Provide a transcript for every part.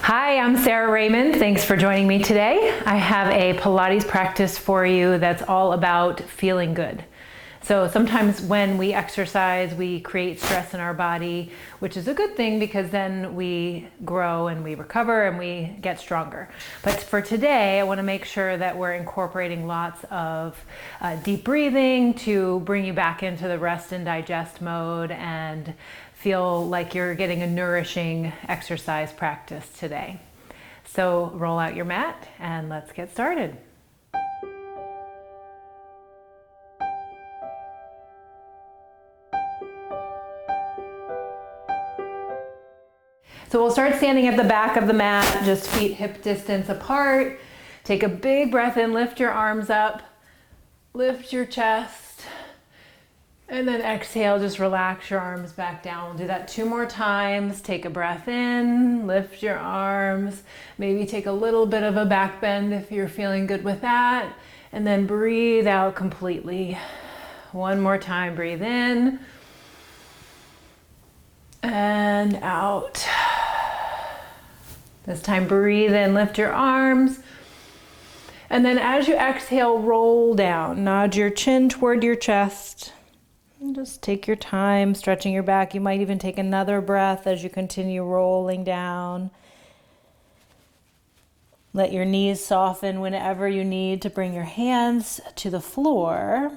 Hi, I'm Sarah Raymond. Thanks for joining me today. I have a Pilates practice for you that's all about feeling good. So sometimes when we exercise, we create stress in our body, which is a good thing because then we grow and we recover and we get stronger. But for today, I want to make sure that we're incorporating lots of deep breathing to bring you back into the rest and digest mode and feel like you're getting a nourishing exercise practice today. So roll out your mat and let's get started. So we'll start standing at the back of the mat, just feet hip distance apart. Take a big breath in, lift your arms up, lift your chest. And then exhale, just relax your arms back down. We'll do that 2 more times. Take a breath in, lift your arms. Maybe take a little bit of a back bend if you're feeling good with that. And then breathe out completely. 1 more time, breathe in. And out. This time, breathe in, lift your arms. And then as you exhale, roll down. Nod your chin toward your chest. And just take your time stretching your back. You might even take another breath as you continue rolling down. Let your knees soften whenever you need to bring your hands to the floor.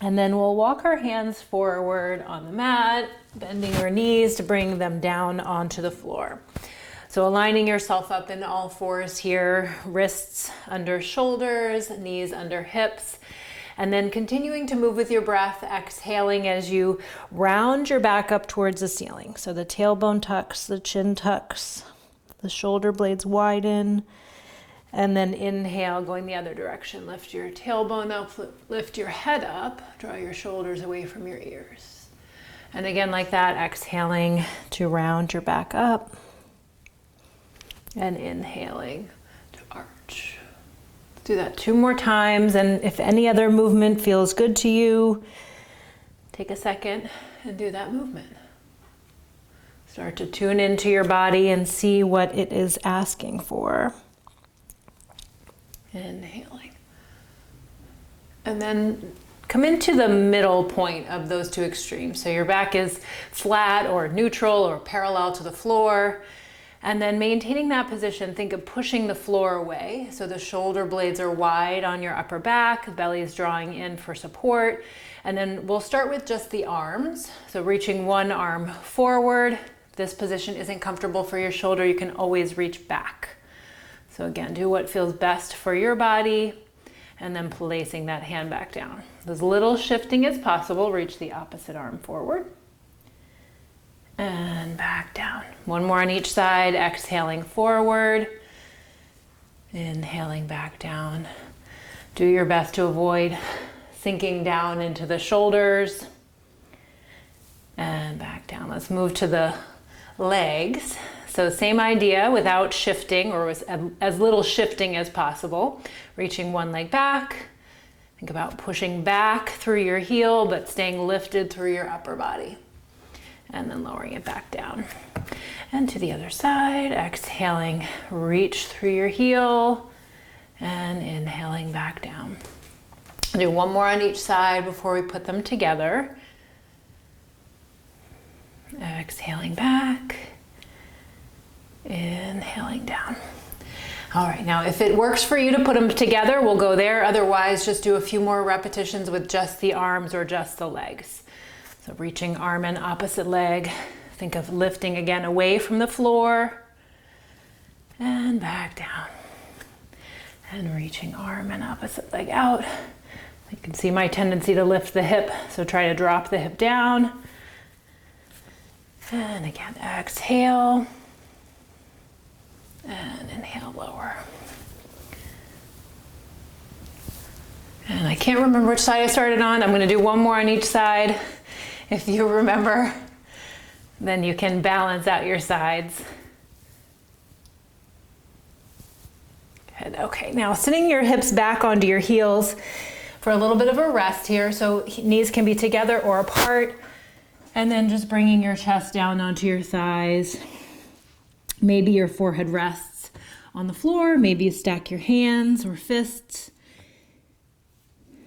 And then we'll walk our hands forward on the mat, bending your knees to bring them down onto the floor. So aligning yourself up in all fours here, wrists under shoulders, knees under hips. And then continuing to move with your breath, exhaling as you round your back up towards the ceiling. So the tailbone tucks, the chin tucks, the shoulder blades widen, and then inhale, going the other direction. Lift your tailbone up, lift your head up, draw your shoulders away from your ears. And again, like that, exhaling to round your back up, and inhaling to arch. Do that 2 more times, and if any other movement feels good to you, take a second and do that movement. Start to tune into your body and see what it is asking for. Inhaling. And then come into the middle point of those 2 extremes. So your back is flat or neutral or parallel to the floor. And then maintaining that position, think of pushing the floor away. So the shoulder blades are wide on your upper back, belly is drawing in for support. And then we'll start with just the arms. So reaching one arm forward. If this position isn't comfortable for your shoulder, you can always reach back. So again, do what feels best for your body and then placing that hand back down. As little shifting as possible, reach the opposite arm forward. And back down. 1 more on each side, exhaling forward, inhaling back down. Do your best to avoid sinking down into the shoulders and back down. Let's move to the legs. So same idea without shifting or with as little shifting as possible. Reaching one leg back. Think about pushing back through your heel but staying lifted through your upper body. And then lowering it back down. And to the other side, exhaling, reach through your heel and inhaling back down. Do 1 more on each side before we put them together. Exhaling back, inhaling down. All right, now if it works for you to put them together, we'll go there. Otherwise, just do a few more repetitions with just the arms or just the legs. So reaching arm and opposite leg. Think of lifting again away from the floor and back down. And reaching arm and opposite leg out. You can see my tendency to lift the hip, so try to drop the hip down. And again, exhale. And inhale, lower. And I can't remember which side I started on. I'm going to do 1 more on each side. If you remember, then you can balance out your sides. Good. Okay, now sitting your hips back onto your heels for a little bit of a rest here. So knees can be together or apart. And then just bringing your chest down onto your thighs. Maybe your forehead rests on the floor. Maybe you stack your hands or fists.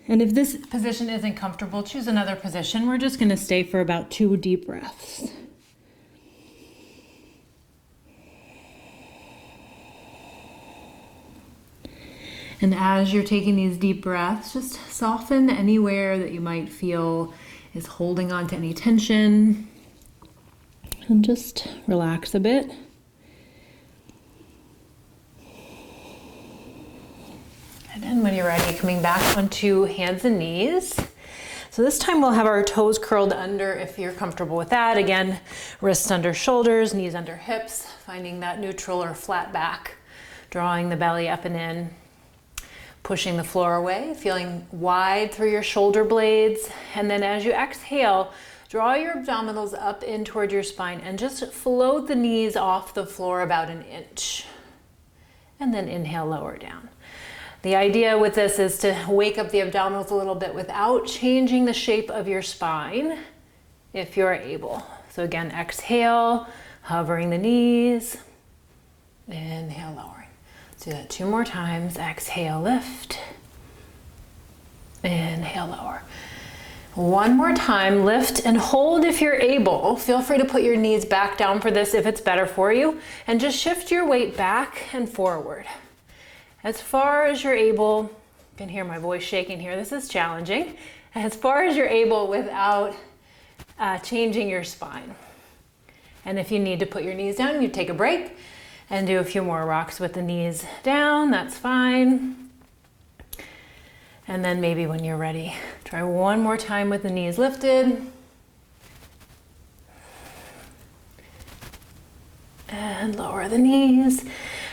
And if this position isn't comfortable, choose another position. We're just going to stay for about 2 deep breaths. And as you're taking these deep breaths, just soften anywhere that you might feel is holding on to any tension. And just relax a bit. And then when you're ready, coming back onto hands and knees. So this time we'll have our toes curled under if you're comfortable with that. Again, wrists under shoulders, knees under hips, finding that neutral or flat back, drawing the belly up and in. Pushing the floor away, feeling wide through your shoulder blades. And then as you exhale, draw your abdominals up in toward your spine and just float the knees off the floor about 1 inch. And then inhale, lower down. The idea with this is to wake up the abdominals a little bit without changing the shape of your spine, if you're able. So again, exhale, hovering the knees. Inhale, lowering. Do that 2 more times. Exhale, lift. Inhale, lower. 1 more time, lift and hold if you're able. Feel free to put your knees back down for this if it's better for you. And just shift your weight back and forward. As far as you're able, you can hear my voice shaking here. This is challenging. As far as you're able without changing your spine. And if you need to put your knees down, you take a break. And do a few more rocks with the knees down, that's fine. And then maybe when you're ready, try 1 more time with the knees lifted. And lower the knees.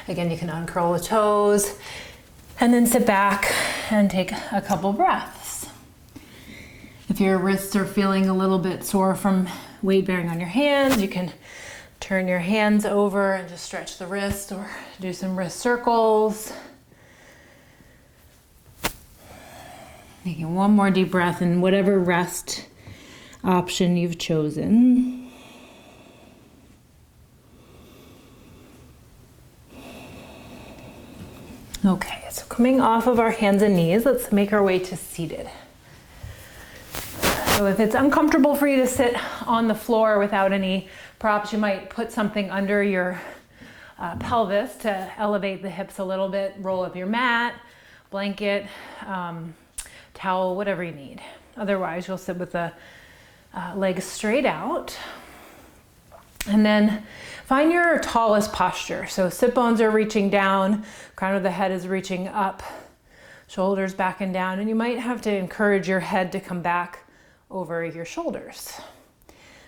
Again, you can uncurl the toes. And then sit back and take a couple breaths. If your wrists are feeling a little bit sore from weight bearing on your hands, you can turn your hands over and just stretch the wrist or do some wrist circles. Taking 1 more deep breath in whatever rest option you've chosen. Okay, so coming off of our hands and knees, let's make our way to seated. So if it's uncomfortable for you to sit on the floor without any props, you might put something under your pelvis to elevate the hips a little bit. Roll up your mat, blanket, towel, whatever you need. Otherwise, you'll sit with the legs straight out. And then find your tallest posture. So sit bones are reaching down, crown of the head is reaching up, shoulders back and down. And you might have to encourage your head to come back over your shoulders.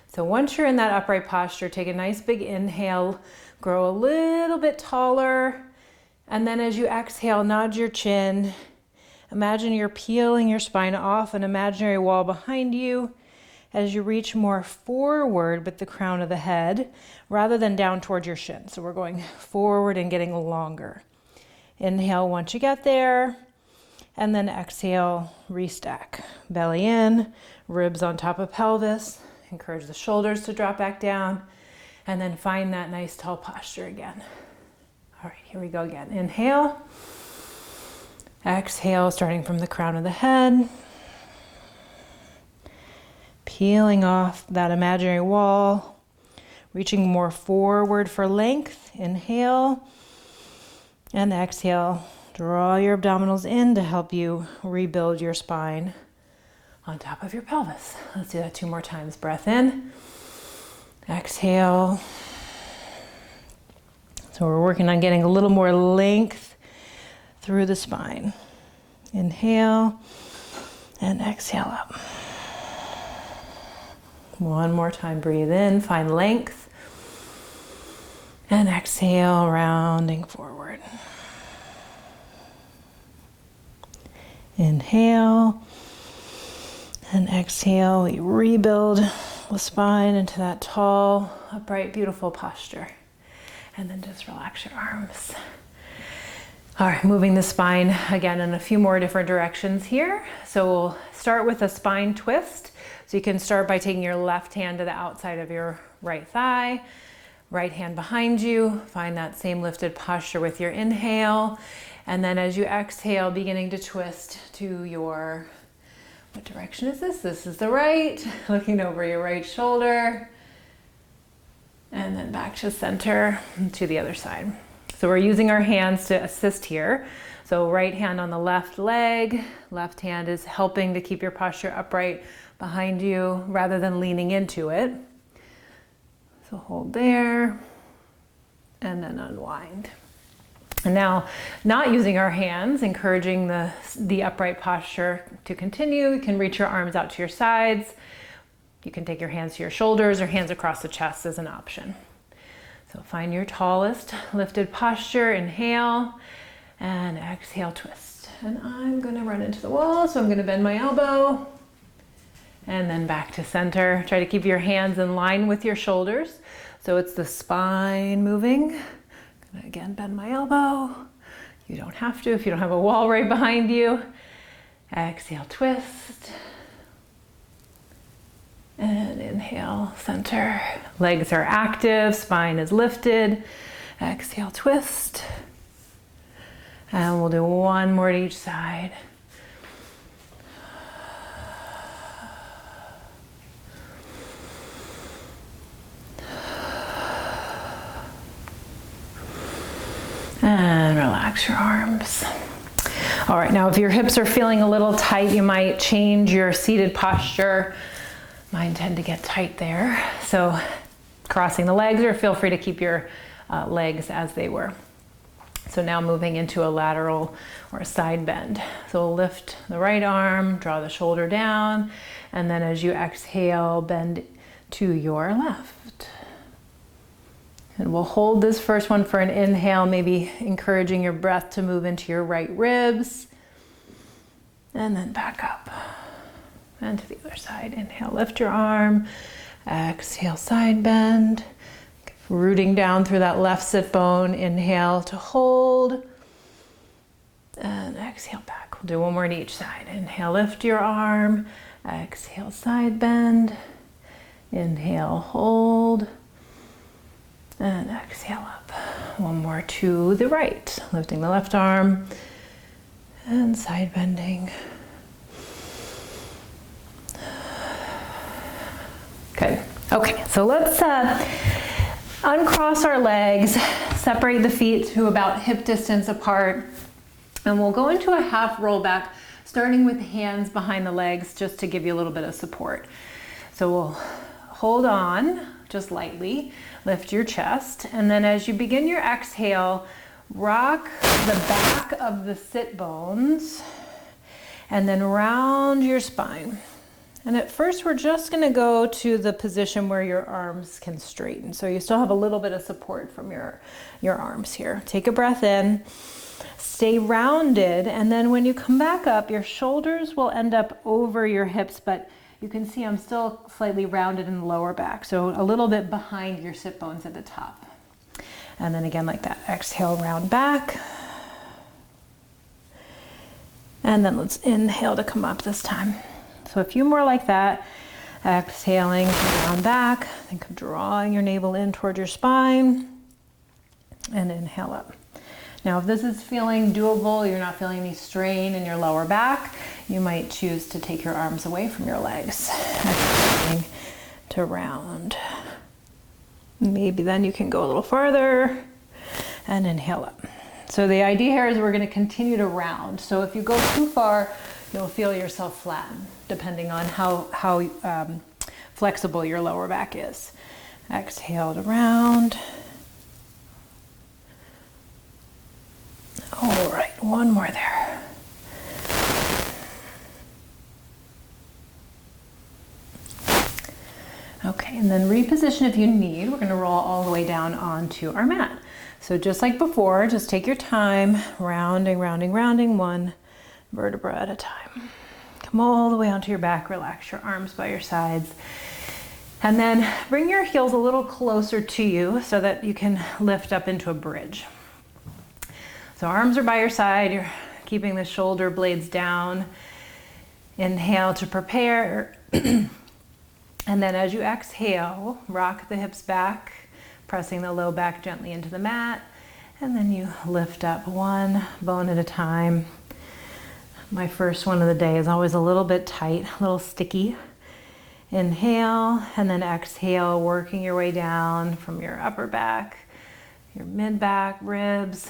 So once you're in that upright posture, take a nice big inhale, grow a little bit taller. And then as you exhale, nod your chin. Imagine you're peeling your spine off an imaginary wall behind you as you reach more forward with the crown of the head rather than down towards your shin. So we're going forward and getting longer. Inhale once you get there. And then exhale, restack. Belly in, ribs on top of pelvis. Encourage the shoulders to drop back down. And then find that nice tall posture again. All right, here we go again. Inhale. Exhale, starting from the crown of the head. Peeling off that imaginary wall. Reaching more forward for length. Inhale. And exhale. Draw your abdominals in to help you rebuild your spine on top of your pelvis. Let's do that 2 more times. Breath in, exhale. So we're working on getting a little more length through the spine. Inhale and exhale up. 1 more time. Breathe in, find length. And exhale, rounding forward. Inhale and exhale. We rebuild the spine into that tall, upright, beautiful posture. And then just relax your arms. All right, moving the spine again in a few more different directions here. So we'll start with a spine twist. So you can start by taking your left hand to the outside of your right thigh. Right hand behind you, find that same lifted posture with your inhale. And then as you exhale, beginning to twist to your, what direction is this? This is the right, looking over your right shoulder. And then back to center, to the other side. So we're using our hands to assist here. So right hand on the left leg, left hand is helping to keep your posture upright behind you rather than leaning into it. So hold there and then unwind. And now, not using our hands, encouraging the upright posture to continue. You can reach your arms out to your sides. You can take your hands to your shoulders or hands across the chest as an option. So find your tallest lifted posture, inhale, and exhale, twist. And I'm gonna run into the wall, so I'm gonna bend my elbow, and then back to center. Try to keep your hands in line with your shoulders. So it's the spine moving. Gonna again bend my elbow. You don't have to if you don't have a wall right behind you. Exhale, twist. And inhale, center. Legs are active, spine is lifted. Exhale, twist. And we'll do one more to each side. And relax your arms. All right, now if your hips are feeling a little tight, you might change your seated posture. Mine tend to get tight there. So crossing the legs, or feel free to keep your legs as they were. So now moving into a lateral or a side bend. So we'll lift the right arm, draw the shoulder down, and then as you exhale, bend to your left. And we'll hold this first one for an inhale, maybe encouraging your breath to move into your right ribs. And then back up. And to the other side. Inhale, lift your arm. Exhale, side bend. Rooting down through that left sit bone. Inhale to hold. And exhale back. We'll do one more to each side. Inhale, lift your arm. Exhale, side bend. Inhale, hold. And exhale up. One more to the right. Lifting the left arm. And side bending. Good. Okay, so let's uncross our legs, separate the feet to about hip distance apart, and we'll go into a half roll back, starting with hands behind the legs just to give you a little bit of support. So we'll hold on just lightly, lift your chest, and then as you begin your exhale, rock the back of the sit bones and then round your spine. And at first we're just gonna go to the position where your arms can straighten. So you still have a little bit of support from your arms here. Take a breath in, stay rounded, and then when you come back up, your shoulders will end up over your hips, but you can see I'm still slightly rounded in the lower back. So a little bit behind your sit bones at the top. And then again like that, exhale, round back. And then let's inhale to come up this time. So a few more like that. Exhaling, round back. Think of drawing your navel in towards your spine. And inhale up. Now, if this is feeling doable, you're not feeling any strain in your lower back, you might choose to take your arms away from your legs. Exhaling to round. Maybe then you can go a little farther and inhale up. So the idea here is we're going to continue to round. So if you go too far, you'll feel yourself flatten, depending on how flexible your lower back is. Exhale to round. All right, one more there. Okay, and then reposition if you need. We're gonna roll all the way down onto our mat. So just like before, just take your time, rounding, rounding, rounding, one vertebra at a time. Come all the way onto your back, relax your arms by your sides. And then bring your heels a little closer to you so that you can lift up into a bridge. So arms are by your side, you're keeping the shoulder blades down. Inhale to prepare. And then as you exhale, rock the hips back, pressing the low back gently into the mat, and then you lift up one bone at a time. My first one of the day is always a little bit tight, a little sticky. Inhale, and then exhale, working your way down from your upper back, your mid back, ribs,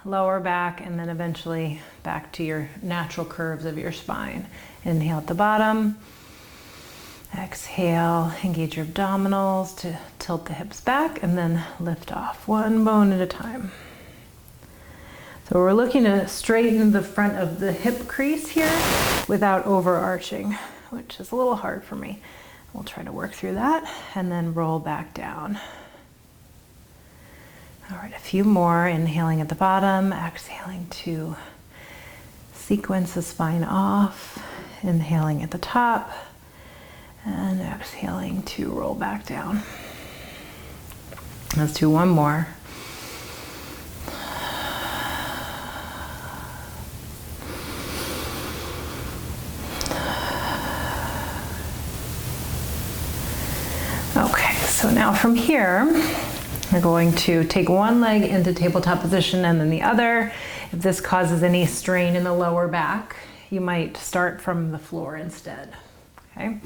lower back, and then eventually back to your natural curves of your spine. Inhale at the bottom. Exhale, engage your abdominals to tilt the hips back, and then lift off one bone at a time. So we're looking to straighten the front of the hip crease here without overarching, which is a little hard for me. We'll try to work through that, and then roll back down. All right, a few more. Inhaling at the bottom, exhaling to sequence the spine off. Inhaling at the top, and exhaling to roll back down. Let's do one more. Okay, so now from here, we're going to take one leg into tabletop position and then the other. If this causes any strain in the lower back, you might start from the floor instead, okay?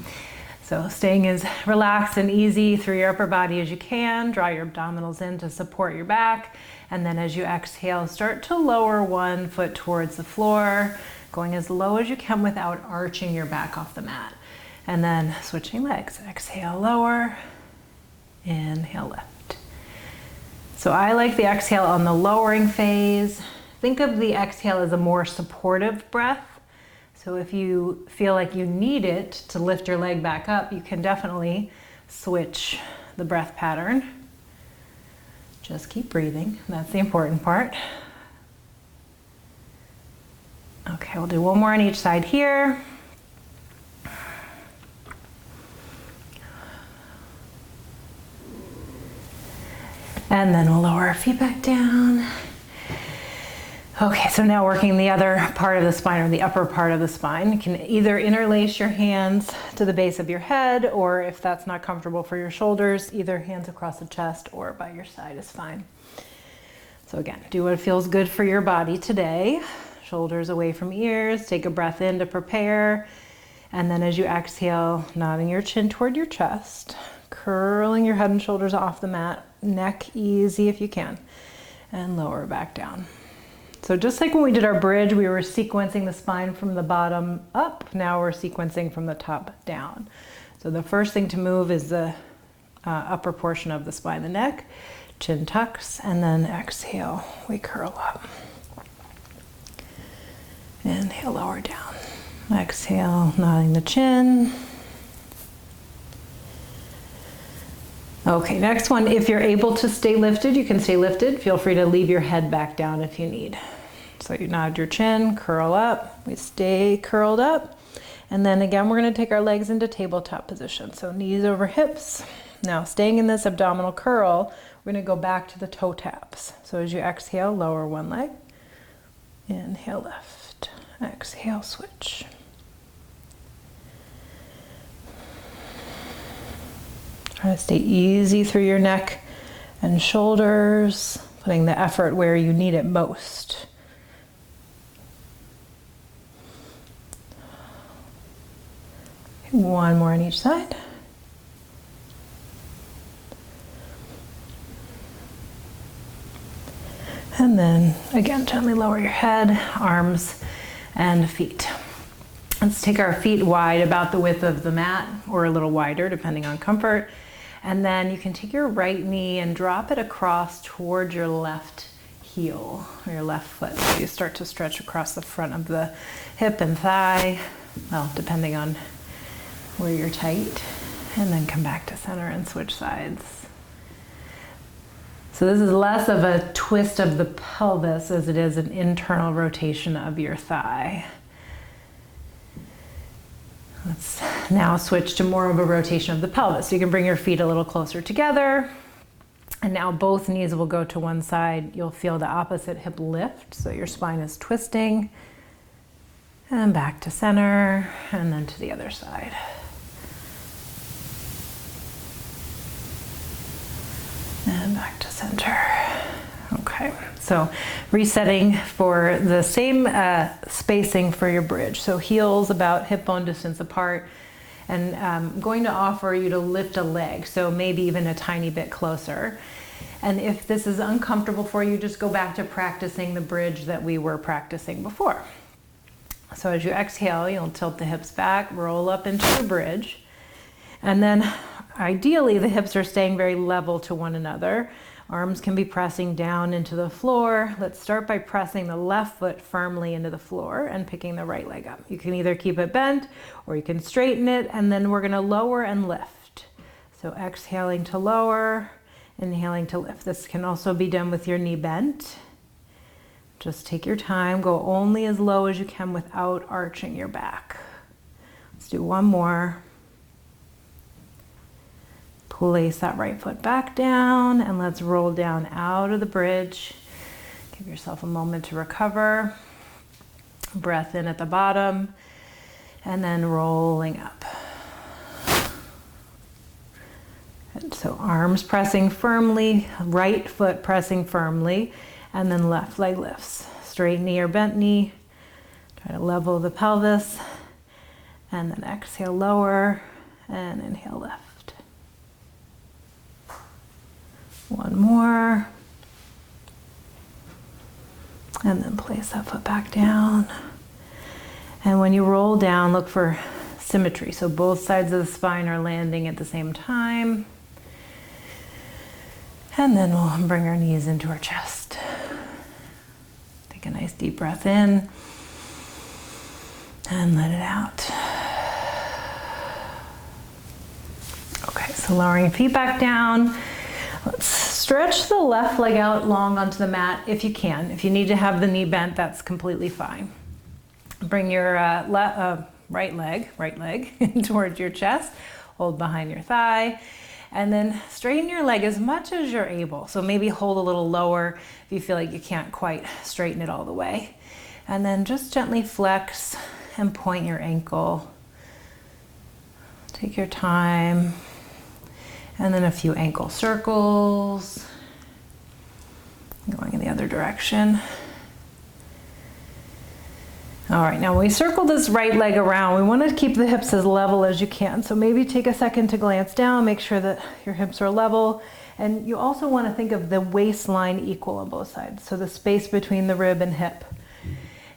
So staying as relaxed and easy through your upper body as you can. Draw your abdominals in to support your back. And then as you exhale, start to lower one foot towards the floor, going as low as you can without arching your back off the mat. And then switching legs. Exhale, lower. Inhale, lift. So I like the exhale on the lowering phase. Think of the exhale as a more supportive breath. So if you feel like you need it to lift your leg back up, you can definitely switch the breath pattern. Just keep breathing. That's the important part. Okay, we'll do one more on each side here. And then we'll lower our feet back down. Okay, so now working the other part of the spine, or the upper part of the spine. You can either interlace your hands to the base of your head, or if that's not comfortable for your shoulders, either hands across the chest or by your side is fine. So again, do what feels good for your body today. Shoulders away from ears, take a breath in to prepare. And then as you exhale, nodding your chin toward your chest, curling your head and shoulders off the mat, neck easy if you can, and lower back down. So just like when we did our bridge, we were sequencing the spine from the bottom up. Now we're sequencing from the top down. So the first thing to move is the upper portion of the spine, the neck. Chin tucks, and then exhale, we curl up. Inhale, lower down. Exhale, nodding the chin. Okay, next one, if you're able to stay lifted, you can stay lifted. Feel free to leave your head back down if you need. So you nod your chin, curl up, we stay curled up. And then again, we're gonna take our legs into tabletop position. So knees over hips. Now staying in this abdominal curl, we're gonna go back to the toe taps. So as you exhale, lower one leg. Inhale, lift. Exhale, switch. Try to stay easy through your neck and shoulders, putting the effort where you need it most. One more on each side. And then again, gently lower your head, arms and feet. Let's take our feet wide, about the width of the mat, or a little wider depending on comfort. And then you can take your right knee and drop it across towards your left heel, or your left foot. So you start to stretch across the front of the hip and thigh, well, depending on where you're tight, and then come back to center and switch sides. So this is less of a twist of the pelvis as it is an internal rotation of your thigh. Let's now switch to more of a rotation of the pelvis. So you can bring your feet a little closer together. And now both knees will go to one side. You'll feel the opposite hip lift, so your spine is twisting. And back to center, and then to the other side. And center. Okay, so resetting for the same spacing for your bridge. So heels about hip bone distance apart, and I'm going to offer you to lift a leg, so maybe even a tiny bit closer. And if this is uncomfortable for you, just go back to practicing the bridge that we were practicing before. So as you exhale, you'll tilt the hips back, roll up into the bridge, and then ideally the hips are staying very level to one another. Arms can be pressing down into the floor. Let's start by pressing the left foot firmly into the floor and picking the right leg up. You can either keep it bent or you can straighten it, and then we're gonna lower and lift. So exhaling to lower, inhaling to lift. This can also be done with your knee bent. Just take your time, go only as low as you can without arching your back. Let's do one more. Place that right foot back down, and let's roll down out of the bridge. Give yourself a moment to recover. Breath in at the bottom, and then rolling up. And so arms pressing firmly, right foot pressing firmly, and then left leg lifts. Straight knee or bent knee. Try to level the pelvis, and then exhale, lower, and inhale, lift. One more. And then place that foot back down. And when you roll down, look for symmetry. So both sides of the spine are landing at the same time. And then we'll bring our knees into our chest. Take a nice deep breath in and let it out. Okay, so lowering feet back down. Let's stretch the left leg out long onto the mat if you can. If you need to have the knee bent, that's completely fine. Bring your right leg towards your chest. Hold behind your thigh. And then straighten your leg as much as you're able. So maybe hold a little lower if you feel like you can't quite straighten it all the way. And then just gently flex and point your ankle. Take your time. And then a few ankle circles, going in the other direction. All right, now when we circle this right leg around, we want to keep the hips as level as you can. So maybe take a second to glance down, make sure that your hips are level. And you also want to think of the waistline equal on both sides. So the space between the rib and hip.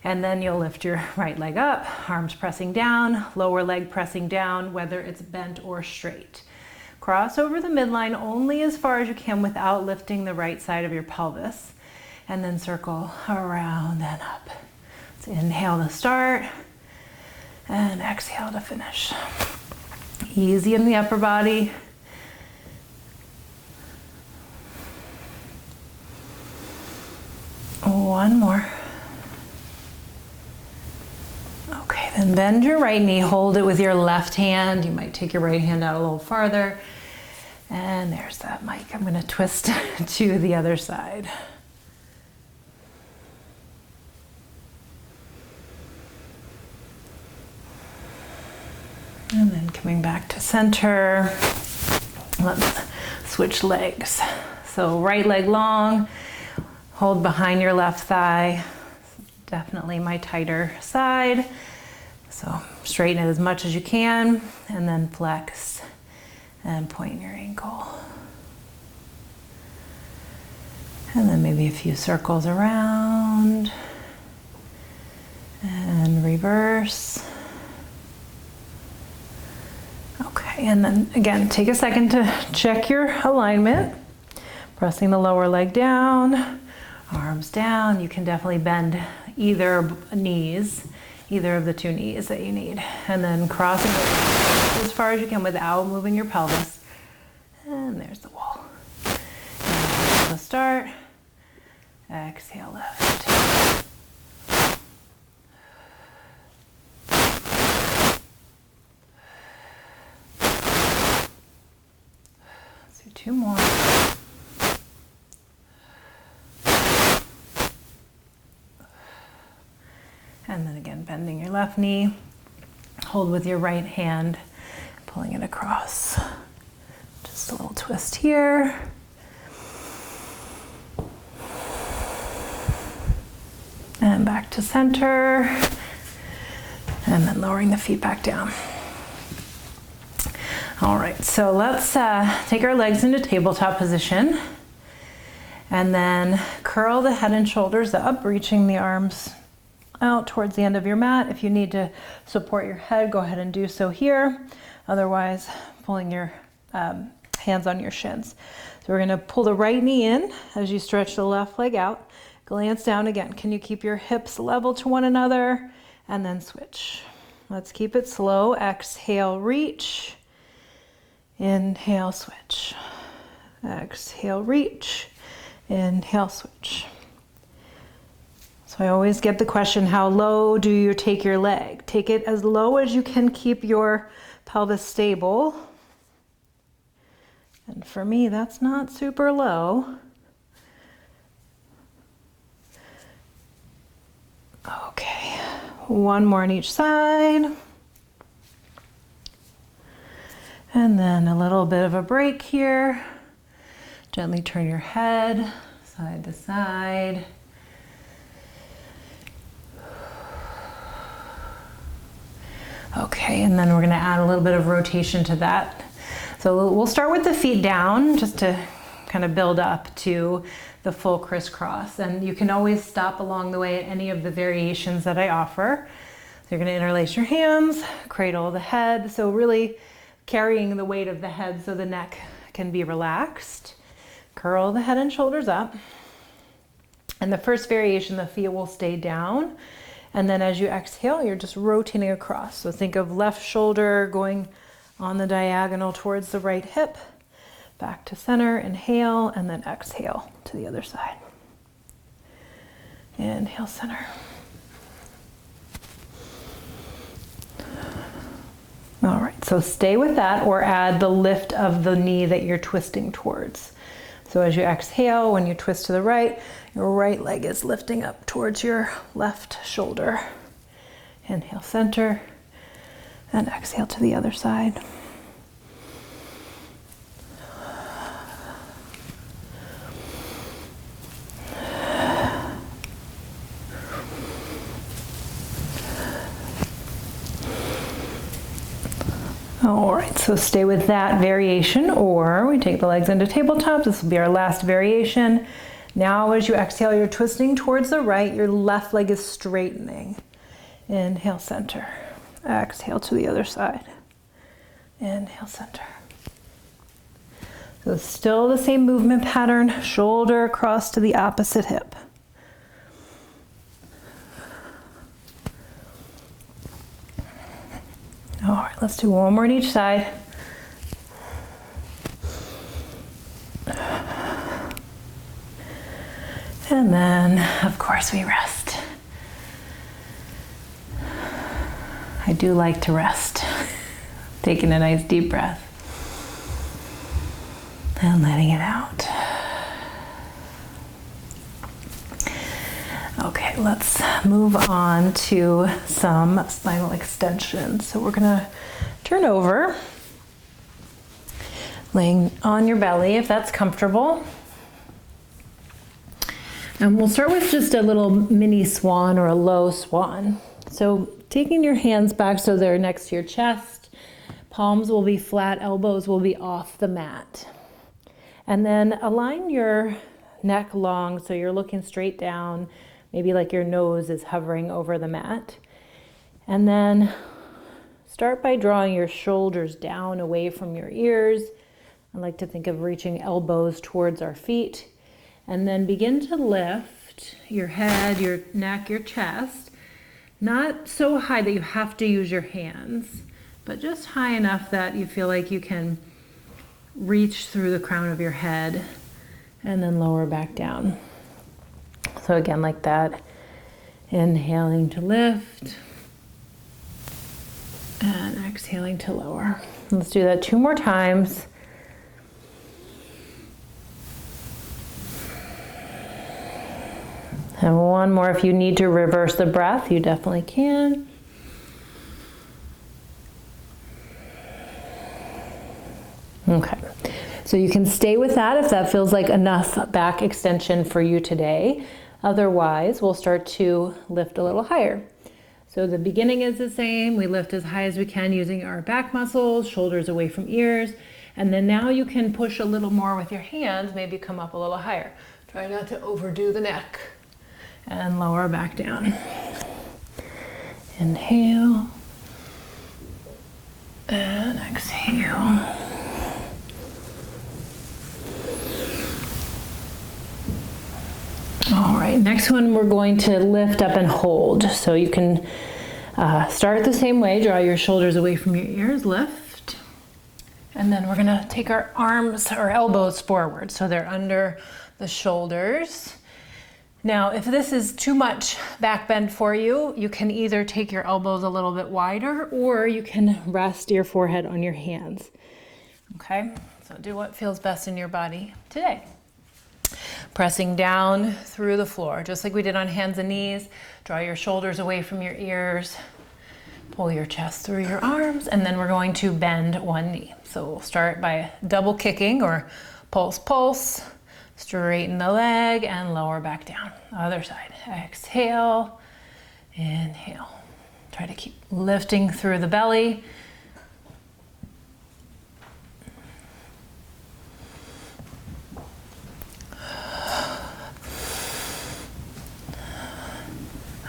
And then you'll lift your right leg up, arms pressing down, lower leg pressing down, whether it's bent or straight. Cross over the midline only as far as you can without lifting the right side of your pelvis. And then circle around and up. So inhale to start and exhale to finish. Easy in the upper body. One more. Okay, then bend your right knee, hold it with your left hand. You might take your right hand out a little farther. And there's that mic. I'm going to twist to the other side. And then coming back to center. Let's switch legs. So right leg long, hold behind your left thigh. Definitely my tighter side. So straighten it as much as you can, and then flex and point your ankle. And then maybe a few circles around and reverse. Okay, and then again, take a second to check your alignment. Pressing the lower leg down, arms down. You can definitely bend either knees, either of the two knees that you need. And then crossing as far as you can without moving your pelvis. And there's the wall. And to start, exhale, lift. Let's do two more. And then again, bending your left knee. Hold with your right hand, pulling it across. Just a little twist here. And back to center. And then lowering the feet back down. All right, so let's take our legs into tabletop position. And then curl the head and shoulders up, reaching the arms out towards the end of your mat. If you need to support your head, go ahead and do so here. Otherwise, pulling your hands on your shins. So we're gonna pull the right knee in as you stretch the left leg out. Glance down again. Can you keep your hips level to one another? And then switch. Let's keep it slow. Exhale, reach. Inhale, switch. Exhale, reach. Inhale, switch. So I always get the question, how low do you take your leg? Take it as low as you can keep your pelvis stable. And for me, that's not super low. Okay, one more on each side. And then a little bit of a break here. Gently turn your head side to side. Okay, and then we're gonna add a little bit of rotation to that. So we'll start with the feet down just to kind of build up to the full crisscross. And you can always stop along the way at any of the variations that I offer. So you're gonna interlace your hands, cradle the head. So really carrying the weight of the head so the neck can be relaxed. Curl the head and shoulders up. And the first variation, the feet will stay down. And then as you exhale, you're just rotating across. So think of left shoulder going on the diagonal towards the right hip. Back to center, inhale, and then exhale to the other side. Inhale, center. All right, so stay with that or add the lift of the knee that you're twisting towards. So as you exhale, when you twist to the right, your right leg is lifting up towards your left shoulder. Inhale, center, and exhale to the other side. All right, so stay with that variation, or we take the legs into tabletop. This will be our last variation. Now as you exhale, you're twisting towards the right, your left leg is straightening. Inhale, center. Exhale to the other side. Inhale, center. So still the same movement pattern, shoulder across to the opposite hip. All right, let's do one more on each side. And then, of course, we rest. I do like to rest. Taking a nice deep breath and letting it out. Okay, let's move on to some spinal extensions. So we're gonna turn over, laying on your belly if that's comfortable. And we'll start with just a little mini swan or a low swan. So taking your hands back so they're next to your chest, palms will be flat, elbows will be off the mat. And then align your neck long so you're looking straight down, maybe like your nose is hovering over the mat. And then start by drawing your shoulders down away from your ears. I like to think of reaching elbows towards our feet. And then begin to lift your head, your neck, your chest. Not so high that you have to use your hands, but just high enough that you feel like you can reach through the crown of your head and then lower back down. So again, like that, inhaling to lift and exhaling to lower. Let's do that 2 more times. And 1 more. If you need to reverse the breath, you definitely can. Okay, so you can stay with that if that feels like enough back extension for you today. Otherwise, we'll start to lift a little higher. So the beginning is the same. We lift as high as we can using our back muscles, shoulders away from ears. And then now you can push a little more with your hands, maybe come up a little higher. Try not to overdo the neck. And lower back down. Inhale. And exhale. All right, next one we're going to lift up and hold. So you can start the same way, draw your shoulders away from your ears, lift. And then we're gonna take our arms or elbows forward so they're under the shoulders. Now, if this is too much back bend for you, you can either take your elbows a little bit wider or you can rest your forehead on your hands. Okay, so do what feels best in your body today. Pressing down through the floor, just like we did on hands and knees. Draw your shoulders away from your ears. Pull your chest through your arms, and then we're going to bend one knee. So we'll start by double kicking or pulse, pulse. Straighten the leg and lower back down. Other side. Exhale, inhale. Try to keep lifting through the belly.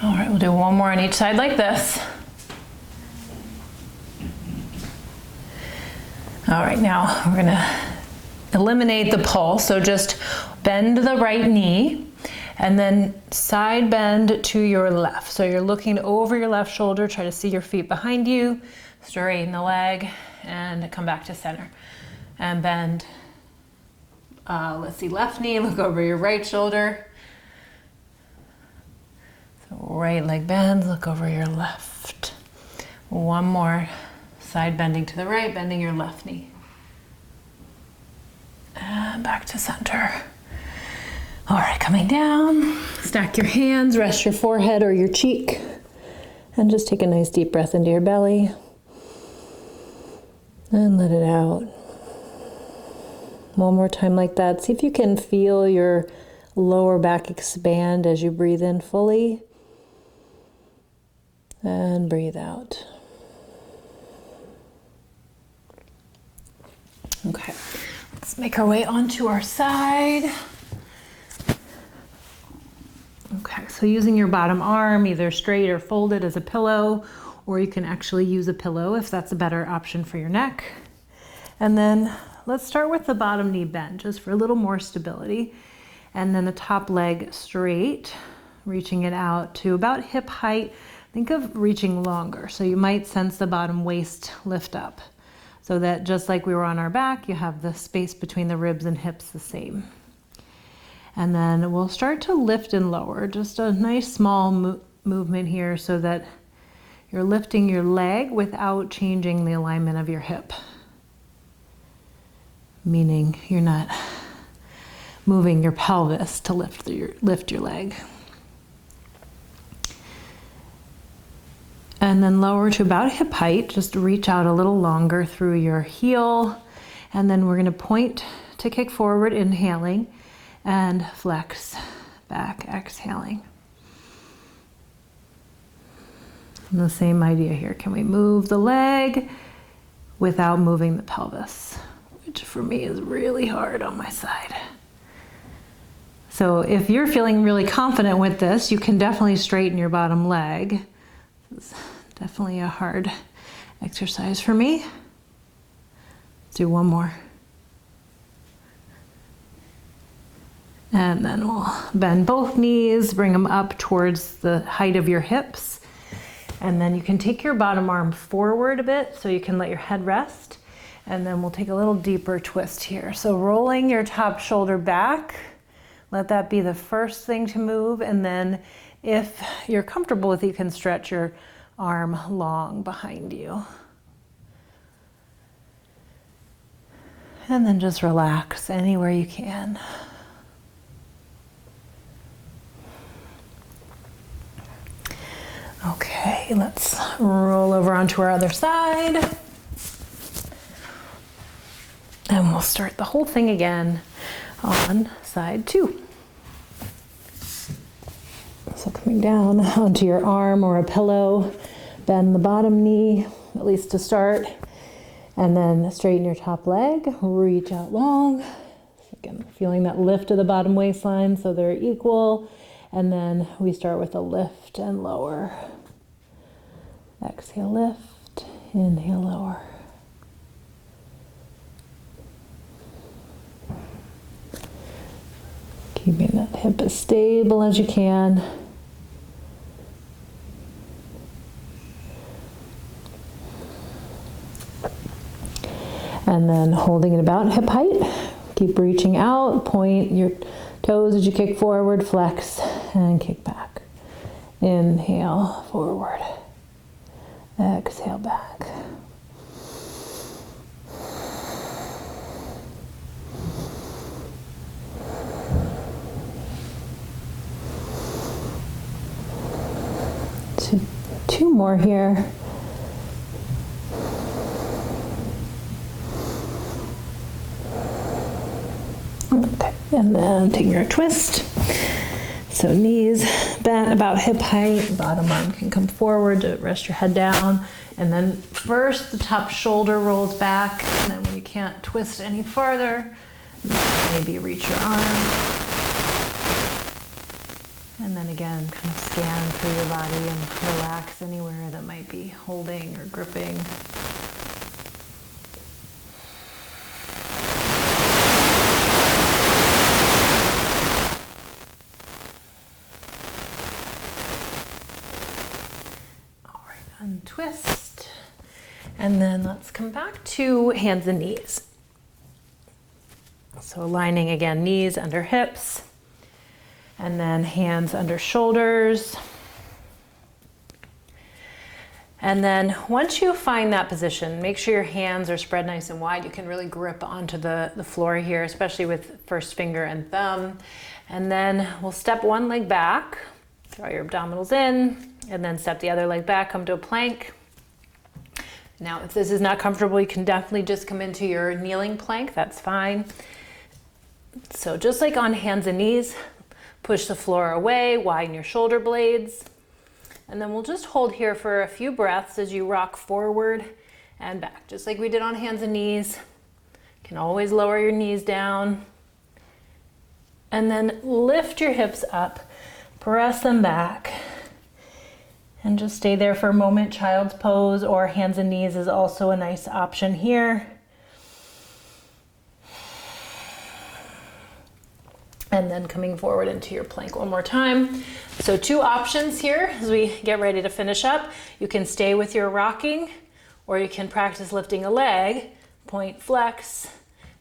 All right, we'll do one more on each side like this. All right, now we're gonna eliminate the pull. So just bend the right knee and then side bend to your left. So you're looking over your left shoulder, try to see your feet behind you, straighten the leg and come back to center. And bend, let's see, left knee, look over your right shoulder. So right leg bends, look over your left. One more, side bending to the right, bending your left knee. And back to center. All right, coming down, stack your hands, rest your forehead or your cheek, and just take a nice deep breath into your belly. And let it out. One more time like that. See if you can feel your lower back expand as you breathe in fully. And breathe out. Okay, let's make our way onto our side. Okay, so using your bottom arm, either straight or folded as a pillow, or you can actually use a pillow if that's a better option for your neck. And then let's start with the bottom knee bend, just for a little more stability. And then the top leg straight, reaching it out to about hip height. Think of reaching longer, so you might sense the bottom waist lift up, so that just like we were on our back, you have the space between the ribs and hips the same. And then we'll start to lift and lower, just a nice small movement here so that you're lifting your leg without changing the alignment of your hip. Meaning you're not moving your pelvis to lift your leg. And then lower to about hip height, just reach out a little longer through your heel. And then we're gonna point to kick forward, inhaling, and flex back, exhaling. And the same idea here. Can we move the leg without moving the pelvis? Which for me is really hard on my side. So if you're feeling really confident with this, you can definitely straighten your bottom leg. This is definitely a hard exercise for me. Let's do one more. And then we'll bend both knees, bring them up towards the height of your hips. And then you can take your bottom arm forward a bit so you can let your head rest. And then we'll take a little deeper twist here. So rolling your top shoulder back, let that be the first thing to move. And then if you're comfortable with it, you can stretch your arm long behind you. And then just relax anywhere you can. Okay, let's roll over onto our other side. And we'll start the whole thing again on side 2. So coming down onto your arm or a pillow, bend the bottom knee, at least to start, and then straighten your top leg, reach out long. Again, feeling that lift of the bottom waistline so they're equal. And then we start with a lift and lower. Exhale, lift, inhale, lower. Keeping that hip as stable as you can. And then holding it about hip height. Keep reaching out, point your toes as you kick forward, flex, and kick back. Inhale, forward. Exhale, back. Two more here. Okay, and then take your twist. So knees bent about hip height, bottom arm can come forward to rest your head down. And then first the top shoulder rolls back, and then when you can't twist any farther, maybe reach your arm. And then again, kind of scan through your body and relax anywhere that might be holding or gripping. All right, untwist. And then let's come back to hands and knees. So aligning again, knees under hips. And then hands under shoulders. And then once you find that position, make sure your hands are spread nice and wide. You can really grip onto the floor here, especially with first finger and thumb. And then we'll step one leg back, draw your abdominals in, and then step the other leg back, come to a plank. Now, if this is not comfortable, you can definitely just come into your kneeling plank, that's fine. So just like on hands and knees, push the floor away, widen your shoulder blades. And then we'll just hold here for a few breaths as you rock forward and back, just like we did on hands and knees. You can always lower your knees down. And then lift your hips up, press them back. And just stay there for a moment. Child's pose or hands and knees is also a nice option here. And then coming forward into your plank one more time. So two options here as we get ready to finish up. You can stay with your rocking, or you can practice lifting a leg. Point, flex,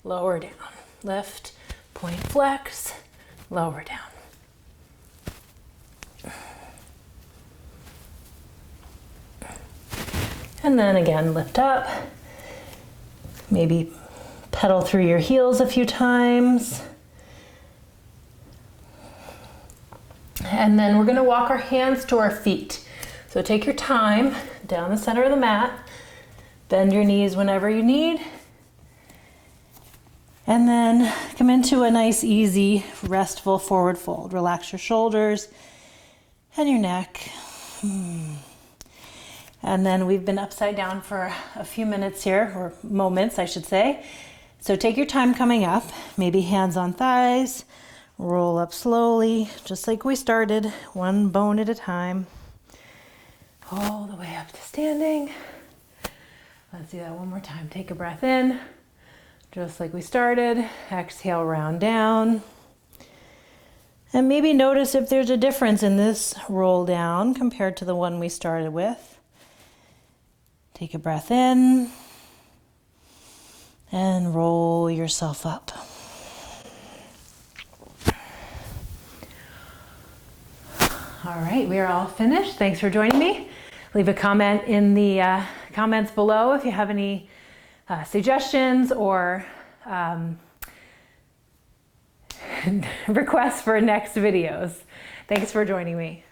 lower down. Lift, point, flex, lower down. And then again, lift up. Maybe pedal through your heels a few times. And then we're going to walk our hands to our feet. So take your time down the center of the mat. Bend your knees whenever you need. And then come into a nice, easy, restful forward fold. Relax your shoulders and your neck. And then we've been upside down for a few minutes here, or moments, I should say. So take your time coming up, maybe hands on thighs. Roll up slowly, just like we started, one bone at a time. All the way up to standing. Let's do that one more time. Take a breath in, just like we started. Exhale, round down. And maybe notice if there's a difference in this roll down compared to the one we started with. Take a breath in and roll yourself up. All right, we are all finished. Thanks for joining me. Leave a comment in the comments below if you have any suggestions or requests for next videos. Thanks for joining me.